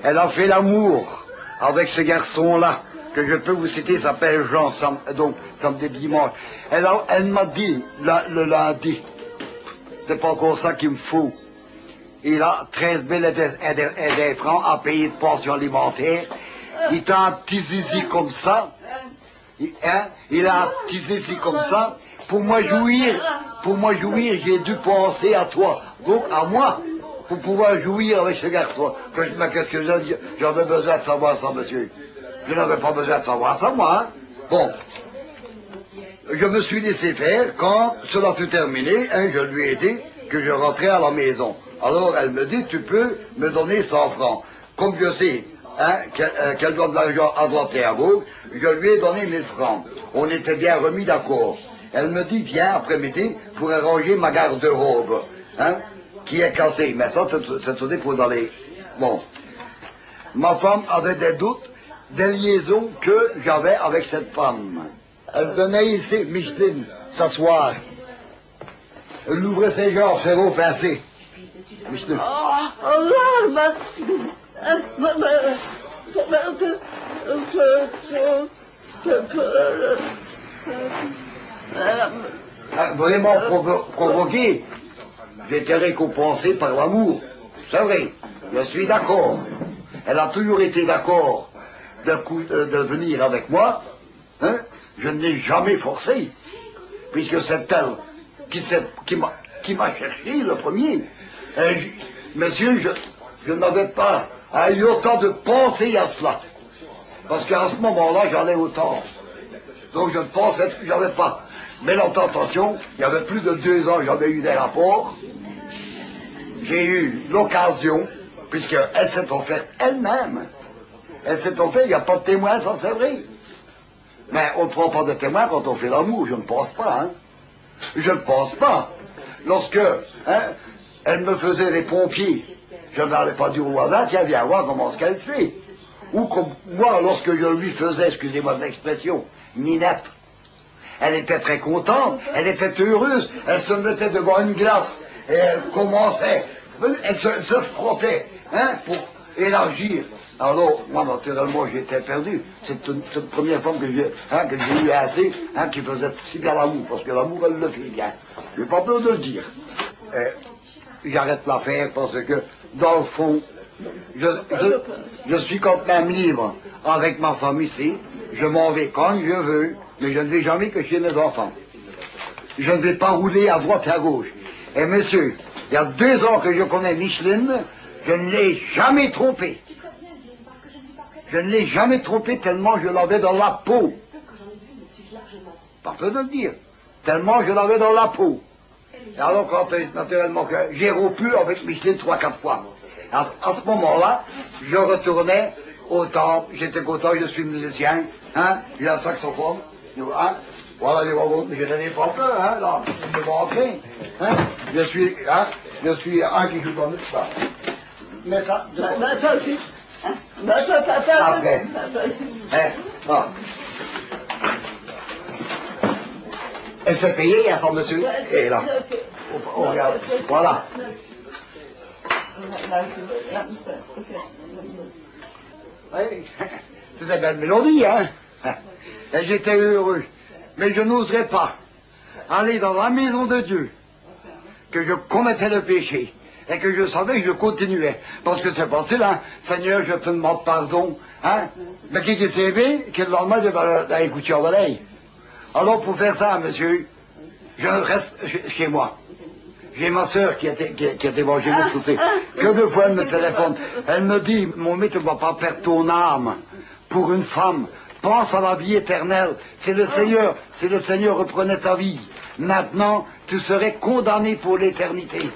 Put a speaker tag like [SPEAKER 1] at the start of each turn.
[SPEAKER 1] Elle a fait l'amour avec ce garçon-là, que je peux vous citer, s'appelle Jean, donc samedi dimanche. Elle m'a dit, le lundi, c'est pas encore ça qu'il me faut. Il a 13 000 et des francs à payer de pension alimentaire. Il a un petit zizi comme ça. Il a un petit zizi comme ça. Pour moi jouir, j'ai dû penser à toi. Donc à moi, pour pouvoir jouir avec ce garçon. Mais qu'est-ce que j'avais besoin de savoir ça, monsieur? Je n'avais pas besoin de savoir ça, moi. Hein. Bon. Je me suis laissé faire. Quand cela fut terminé, je lui ai dit que je rentrais à la maison. Alors elle me dit, tu peux me donner 100 francs. Comme je sais qu'elle donne de l'argent à droite et à gauche, je lui ai donné 1000 francs. On était bien remis d'accord. Elle me dit, viens après-midi pour arranger ma garde-robe, qui est cassée. Mais ça, c'est tout pour dans les... Bon. Ma femme avait des doutes, des liaisons que j'avais avec cette femme. Elle venait ici, Micheline, s'asseoir. Elle ouvrait ses jambes, ses veaux pincés. Micheline. Vraiment provoqué, j'ai été récompensé par l'amour. C'est vrai, je suis d'accord. Elle a toujours été d'accord de venir avec moi. Je ne l'ai jamais forcé, puisque c'est elle qui m'a cherché le premier. Monsieur, je n'avais pas eu autant de penser à cela. Parce qu'à ce moment-là, j'en ai autant. Donc je ne pensais, j'avais pas. Mais la tentation, il y avait plus de 2 ans, j'avais eu des rapports. J'ai eu l'occasion, puisqu'elle s'est offerte elle-même. Elle s'est offerte, il n'y a pas de témoin, ça c'est vrai. Mais on ne prend pas de témoin quand on fait l'amour, je ne pense pas. Je ne pense pas. Lorsque elle me faisait des pompiers, je n'allais pas dire au voisin, tiens, viens voir comment ce qu'elle fait. Ou comme moi, lorsque je lui faisais, excusez-moi de l'expression, Ninette, elle était très contente, elle était heureuse, elle se mettait devant une glace, et elle commençait, elle se frottait, pour élargir. Alors, moi, naturellement, j'étais perdu. C'est une première femme que j'ai eu assez, qui faisait si bien l'amour, parce que l'amour, elle le fait bien. Je n'ai pas peur de le dire. J'arrête l'affaire parce que, dans le fond, je suis quand même libre avec ma femme ici. Je m'en vais quand je veux, mais je ne vais jamais que chez mes enfants. Je ne vais pas rouler à droite et à gauche. Et monsieur, il y a 2 ans que je connais Micheline, je ne l'ai jamais trompée. Je ne l'ai jamais trompée tellement je l'avais dans la peau. Pas peu de le dire. Tellement je l'avais dans la peau. Et alors quand naturellement que j'ai rompu avec Micheline 3-4 fois. À ce moment-là, je retournais au temple, j'étais content, je suis musicien, j'ai un saxophone, voilà les wagons, je n'avais pas peur, là, je vais rentrer, je suis un qui joue dans le ça. Mais ça, ça aussi, après, elle s'est payée à son monsieur, et là, on regarde, voilà. Oui, c'est une belle mélodie, Et j'étais heureux. Mais je n'oserais pas aller dans la maison de Dieu, que je commettais le péché, et que je savais que je continuais. Parce que c'est facile, Seigneur, je te demande pardon, Mais qui s'est élevé, que le lendemain, je vais aller coucher en oreille. Alors, pour faire ça, monsieur, je reste chez moi. J'ai ma sœur qui est évangéliste aussi. Que 2 fois elle me téléphone. Elle me dit, mon mec, tu ne vas pas perdre ton âme pour une femme. Pense à la vie éternelle. C'est le Seigneur reprenait ta vie. Maintenant, tu serais condamné pour l'éternité.